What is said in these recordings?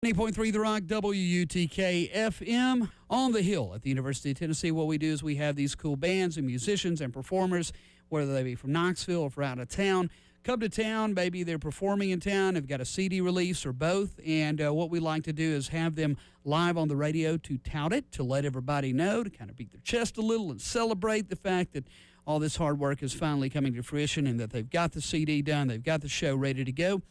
90.3 The Rock, WUTK FM on the Hill at the University of Tennessee. What we do is we have these cool bands and musicians and performers, whether they be from Knoxville or from out of town, come to town. Maybe they're performing in town, have got a CD release or both. And what we like to do is have them live on the radio to tout it, to let everybody know, to kind of beat their chest a little and celebrate the fact that all this hard work is finally coming to fruition and that they've got the CD done, they've got the show ready to go.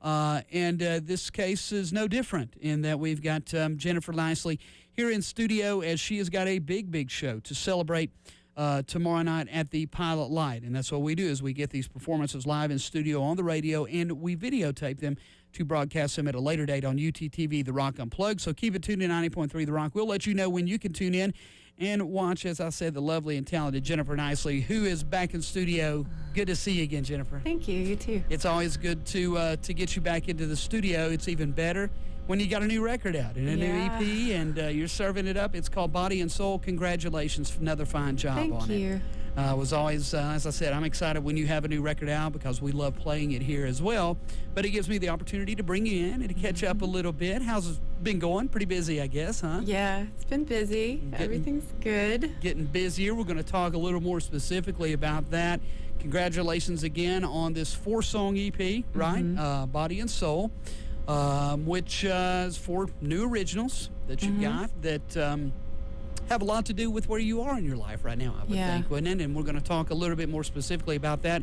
This case is no different in that we've got Jennifer Niceley here in studio as she has got a big show to celebrate tomorrow night at the Pilot Light. And that's what we do is we get these performances live in studio on the radio and we videotape them to broadcast them at a later date on UTTV, The Rock Unplugged. So keep it tuned in 90.3 The Rock. We'll let you know when you can tune in and watch, as I said, the lovely and talented Jennifer Niceley, who is back in studio. Good to see you again, Jennifer. Thank you. You too. It's always good to get you back into the studio. It's even better when you got a new record out and a new EP and you're serving it up. It's called Body and Soul. Congratulations for another fine job on it. Thank you. Was always, as I said, I'm excited when you have a new record out because we love playing it here as well. But it gives me the opportunity to bring you in and to catch up a little bit. How's it been going? Pretty busy, I guess, huh? Yeah, it's been busy. Everything's good. Getting busier. We're going to talk a little more specifically about that. Congratulations again on this 4-song EP, right? Body and Soul, which is 4 new originals that you've got that have a lot to do with where you are in your life right now, I would think, wouldn't it? And we're going to talk a little bit more specifically about that.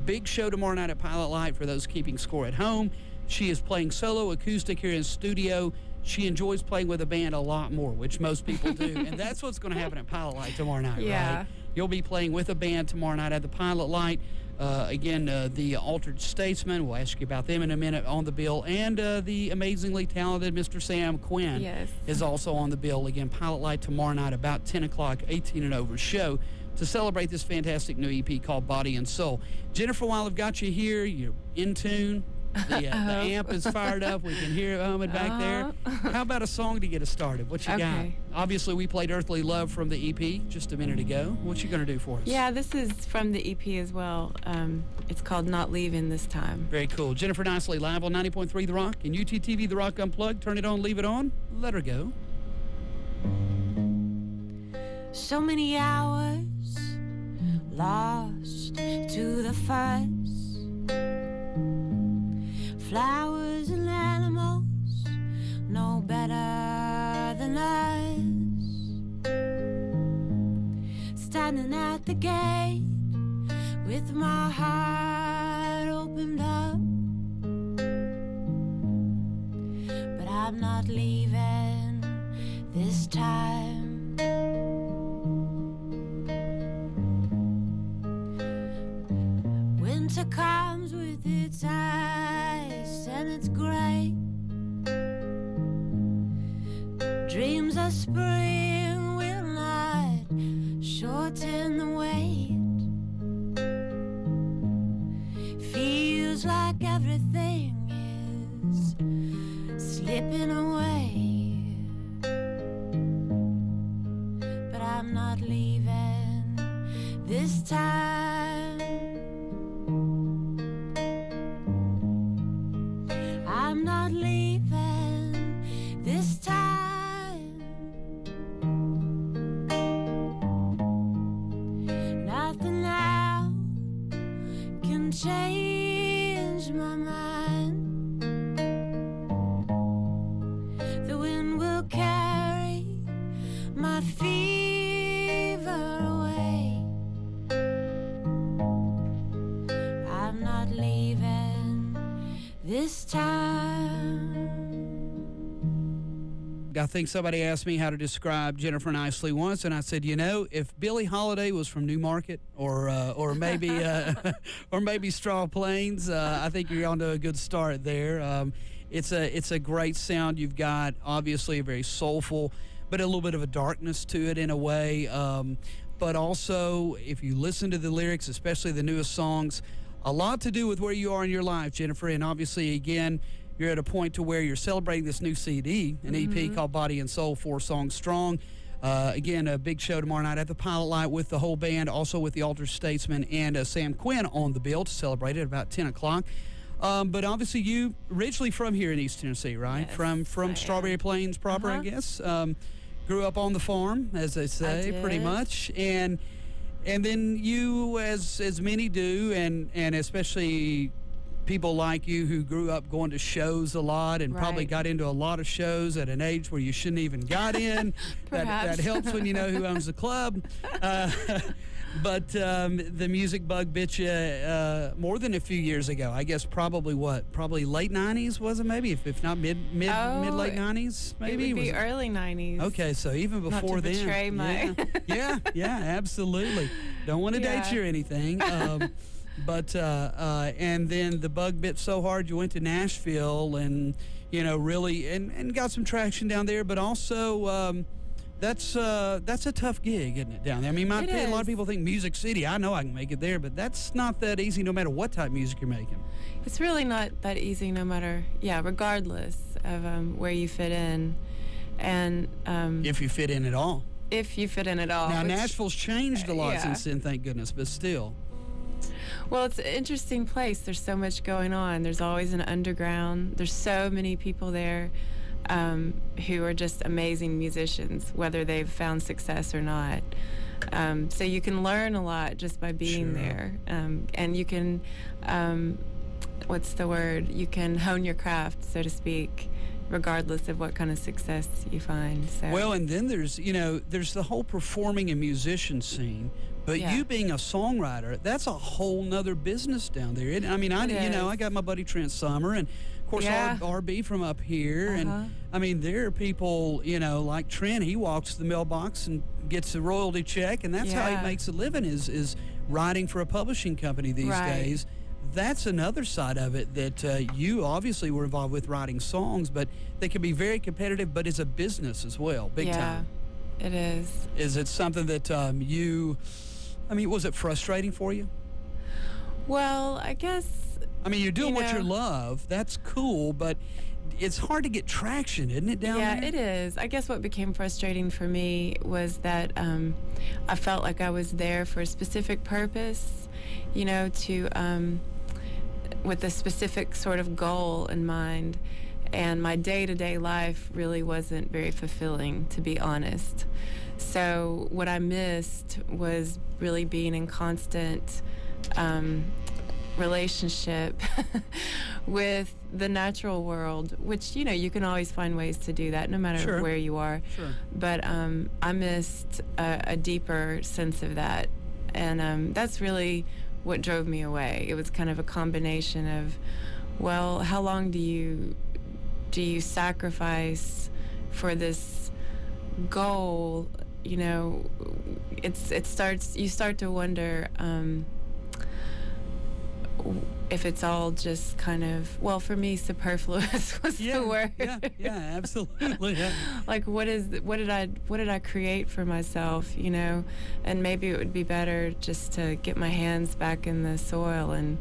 Big show tomorrow night at Pilot Light for those keeping score at home. She is playing solo acoustic here in studio. She enjoys playing with a band a lot more, which most people do. And that's what's going to happen at Pilot Light tomorrow night, right? You'll be playing with a band tomorrow night at the Pilot Light. The Altered Statesman, we'll ask you about them in a minute, on the bill. And the amazingly talented Mr. Sam Quinn is also on the bill. Again, Pilot Light tomorrow night about 10 o'clock, 18 and over show to celebrate this fantastic new EP called Body and Soul. Jennifer, while I've got you here, you're in tune. The amp is fired up. We can hear it humming back there. How about a song to get us started? What you got? Obviously, we played Earthly Love from the EP just a minute ago. What you going to do for us? Yeah, this is from the EP as well. It's called Not Leaving This Time. Very cool. Jennifer Niceley live on 90.3 The Rock and UTTV The Rock Unplugged. Turn it on, leave it on. Let her go. So many hours lost to the fuss. Flowers and animals know better than us. Standing at the gate with my heart opened up, but I'm not leaving this time. Winter comes with its ice and it's gray. Dreams of spring will not shorten the wait. Feels like everything is slipping away, but I'm not leaving this time. I'm not leaving this time. Nothing now can change my mind. The wind will carry my fever away. I'm not leaving this time. I think somebody asked me how to describe Jennifer Niceley once, and I said, if Billie Holiday was from Newmarket or maybe or maybe Straw Plains, I think you're on to a good start there. It's a great sound you've got. Obviously, a very soulful, but a little bit of a darkness to it in a way. But also, if you listen to the lyrics, especially the newest songs, a lot to do with where you are in your life, Jennifer. And obviously, again, you're at a point to where you're celebrating this new CD, an EP called Body and Soul, 4 songs strong. Again, a big show tomorrow night at the Pilot Light with the whole band, also with the Altered Statesman and Sam Quinn on the bill to celebrate it at about 10 o'clock. But obviously, you originally from here in East Tennessee, right? Yes, From I Strawberry am. Plains proper, I guess. Grew up on the farm, as they say, pretty did. much, and then you, as many do, and especially people like you who grew up going to shows a lot and probably Right. got into a lot of shows at an age where you shouldn't even got in. that Perhaps. helps when you know who owns the club. But the music bug bit you more than a few years ago. I guess probably late 90s, was it maybe? If not mid late 90s, maybe? It would Was be it? early 90s. Okay, so even before Not to then. betray my... Yeah, absolutely. Don't want to date Yeah. you or anything. But and then the bug bit so hard you went to Nashville and really and got some traction down there. But also that's a tough gig, isn't it, down there? I mean, It a lot of is. people think Music City. I know I can make it there, but that's not that easy. No matter what type of music you're making. It's really not that easy, no matter, regardless of where you fit in, and If you fit in at all. if you fit in at all. Now which- Nashville's changed a lot yeah. since then, thank goodness. But still. Well, it's an interesting place. There's so much going on. There's always an underground. There's so many people there who are just amazing musicians, whether they've found success or not. So you can learn a lot just by being Sure. there. And you can, what's the word? You can hone your craft, so to speak, regardless of what kind of success you find. So. Well, and then there's the whole performing and musician scene. But Yeah. you being a songwriter, that's a whole nother business down there. I mean, I is. got my buddy Trent Summer, and of course Yeah. RB from up here, Uh-huh. and I mean there are people like Trent. He walks the mailbox and gets a royalty check, and that's how Yeah. he makes a living is writing for a publishing company these Right. days. That's another side of it that you obviously were involved with writing songs, but they can be very competitive, but it's a business as well, big time. It is. Is it something that was it frustrating for you? Well, I guess. I mean, you're doing what you know- love. That's cool, but it's hard to get traction, isn't it, down Yeah, there? it is. I guess what became frustrating for me was that I felt like I was there for a specific purpose, with a specific sort of goal in mind. And my day-to-day life really wasn't very fulfilling, to be honest. So what I missed was really being in constant relationship with the natural world, which, you can always find ways to do that no matter Sure. where you are. Sure. But I missed a deeper sense of that. And that's really what drove me away. It was kind of a combination of, well, how long do you sacrifice for this goal? You start to wonder if it's all just kind of, well, for me, superfluous was the word. Yeah, absolutely. Yeah. Like, what did I create for myself, and maybe it would be better just to get my hands back in the soil and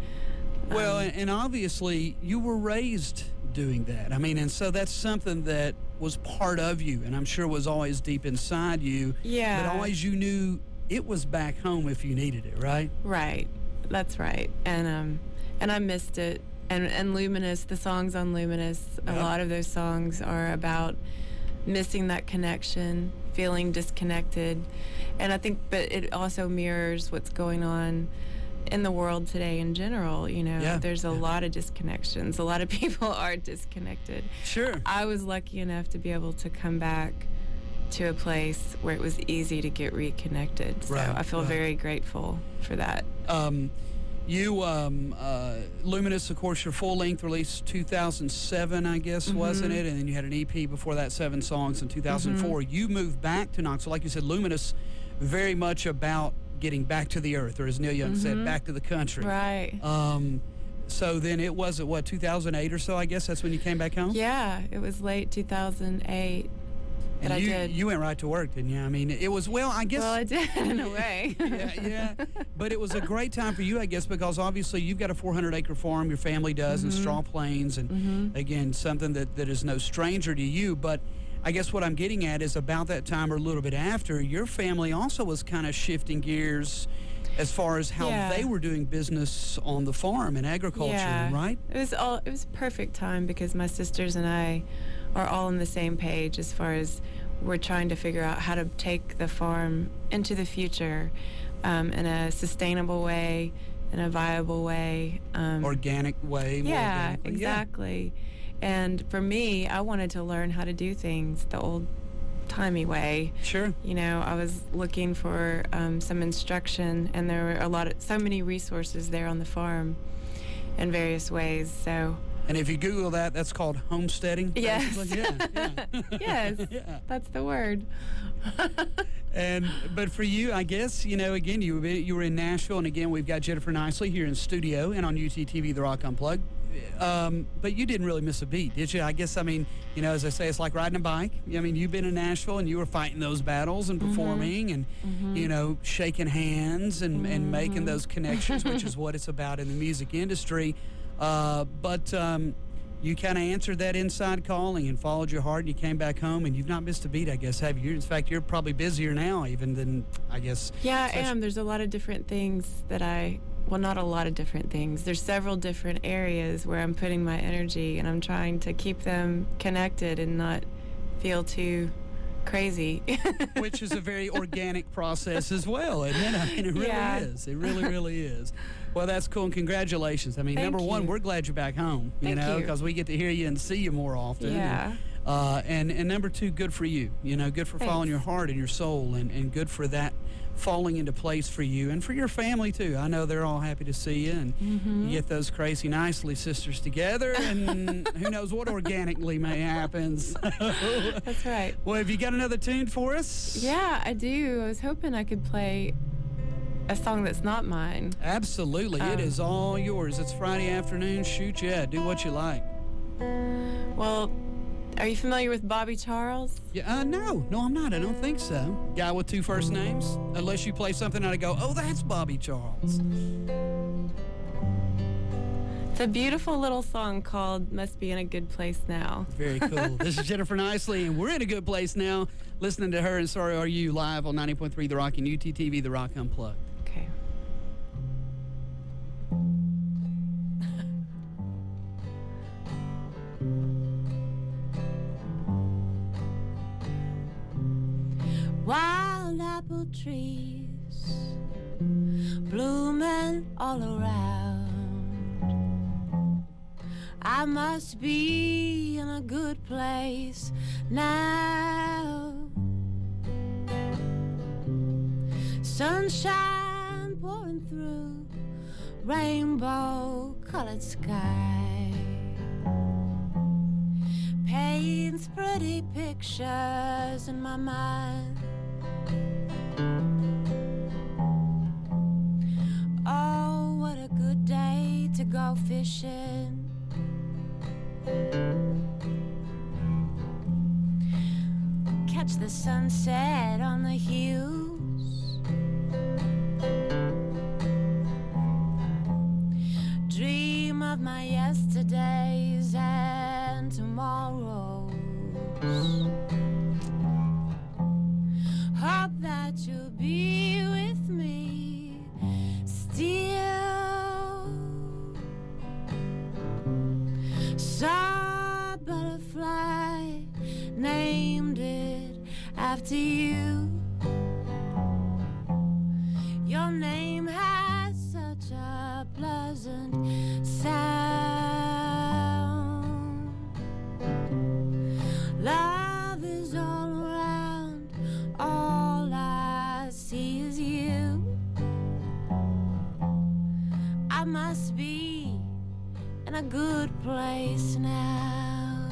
Well, and obviously you were raised doing that. I mean, and so that's something that was part of you, and I'm sure was always deep inside you. Yeah. But always you knew it was back home if you needed it, right? Right, that's right. And I missed it. And Luminous, the songs on Luminous, a Yep. lot of those songs are about missing that connection, feeling disconnected. And I think, but it also mirrors what's going on in the world today in general. Yeah. There's a lot of disconnections. A lot of people are disconnected. Sure. I was lucky enough to be able to come back to a place where it was easy to get reconnected. So Right, I feel right. very grateful for that. Luminous, of course, your full-length release 2007, I guess, wasn't it? And then you had an EP before that, 7 songs in 2004. You moved back to Knoxville. Like you said, Luminous, very much about getting back to the earth, or as Neil Young said, back to the country. Right. So then it was, 2008 or so, I guess? That's when you came back home? Yeah, it was late 2008 that And I you, did. you went right to work, didn't you? I mean, it was, I guess... Well, I did in a way. yeah. But it was a great time for you, I guess, because obviously you've got a 400-acre farm, your family does, in Straw Plains, and again, something that is no stranger to you. But I guess what I'm getting at is about that time or a little bit after, your family also was kind of shifting gears as far as how Yeah. they were doing business on the farm and agriculture, Yeah. right? It was a perfect time because my sisters and I are all on the same page as far as we're trying to figure out how to take the farm into the future in a sustainable way, in a viable way. Organic way. More Yeah, organically. exactly. And for me, I wanted to learn how to do things the old-timey way. Sure. You know, I was looking for some instruction, and there were so many resources there on the farm in various ways. So, And if you Google that, that's called homesteading. yes, basically. Yeah. yes, Yeah. that's the word. But for you, I guess, again, you were in Nashville, and again, we've got Jennifer Niceley here in studio and on UTTV, The Rock Unplugged. But you didn't really miss a beat, did you? I guess, as I say, it's like riding a bike. You've been in Nashville, and you were fighting those battles and performing and, shaking hands and making those connections, which is what it's about in the music industry. But you kind of answered that inside calling and followed your heart, and you came back home, and you've not missed a beat, I guess, have you? In fact, you're probably busier now even than, I guess. Yeah, I am. There's a lot of different things well, not a lot of different things. There's several different areas where I'm putting my energy, and I'm trying to keep them connected and not feel too crazy. Which is a very organic process as well, isn't it? It really is. It really, really is. Well, that's cool, and congratulations. Thank number one, you. we're glad you're back home, Thank you. because we get to hear you and see you more often. Yeah. And number two, good for you. Good for following your heart and your soul, and good for that falling into place for you and for your family, too. I know they're all happy to see you, and you get those crazy Niceley sisters together, and who knows what organically may happen. So, That's right. well, have you got another tune for us? Yeah, I do. I was hoping I could play a song that's not mine. Absolutely. It is all yours. It's Friday afternoon. Shoot, yeah. Do what you like. Well, are you familiar with Bobby Charles? Yeah, no, I'm not. I don't think so. Guy with two first names? Unless you play something and I go, oh, that's Bobby Charles. It's a beautiful little song called Must Be in a Good Place Now. Very cool. This is Jennifer Niceley, and we're in a good place now, listening to her and Sorry Are You live on 90.3 The Rock and UTTV, The Rock Unplugged. Okay. Wild apple trees blooming all around. I must be in a good place now. Sunshine pouring through rainbow-colored sky paints pretty pictures in my mind. Oh, what a good day to go fishing. Catch the sunset on the hills. Dream of my yesterdays and tomorrows. Hope that you'll be with me still. Saw a butterfly, named it after you. Your name has such a pleasant sound. Love is all around, all I see is you. I must be in a good place now.